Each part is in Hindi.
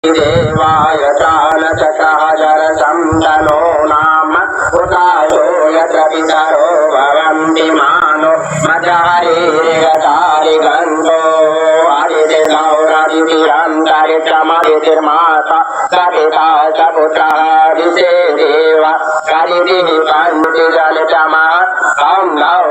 देवाय त्राणचकाजरसंतनो नाम उतायो यत्र पितरो भवन्ति मानो मजारिगतारिगन्तो हरितिर्गौररितिरन्तरिक्षमरितिर्माता सपिता सपुत्रः विशे देव हरितिः पञ्चजनितमः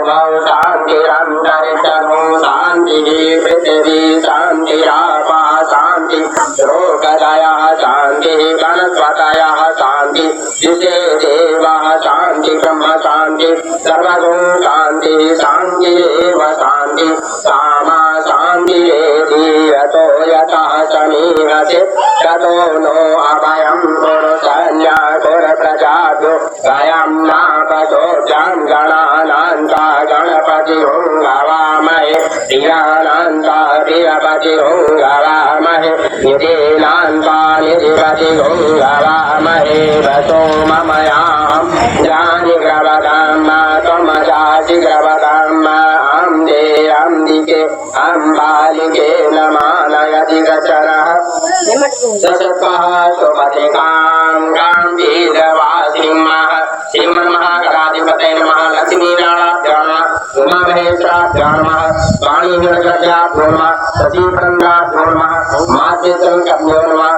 गौ शान्तिरन्तरिक्षगो शान्तिः पृथिवी शान्तिरापः शान्ति रोगदयः शान्तिः वनस्पतयः शान्ति विशे देवः शान्ति ब्रह्म शान्ति सर्वगुण शान्तिः शान्तिरेव शान्ति सामा शान्तिरेधि यतो यतः समीहसे ततो नो अभयं कुरु सन्या कुरु प्रजाभ्यो वयं नापसो गणानान्ता गणपति हवामहे प्रियानान्ता प्रियपति हवामहे निधीनान्ता निधिपति हवामहे वसो ममयां जानि ग्रवदां त्वमजासि ग्रवदां अम्बे अम्बिके अम्बालिके नमानयति गचरः ससत्वः सुपथिकां गाम्भीरवासिंहः श्रीमन्महागणाधिपतये नमः लक्ष्मीनारायणाभ्यो नमः उमामहेश्वराभ्यो नमः वाणीगणगणभ्यो नमः शशिप्रन्दाभ्यो नमः मातृसंकभ्यो नमः।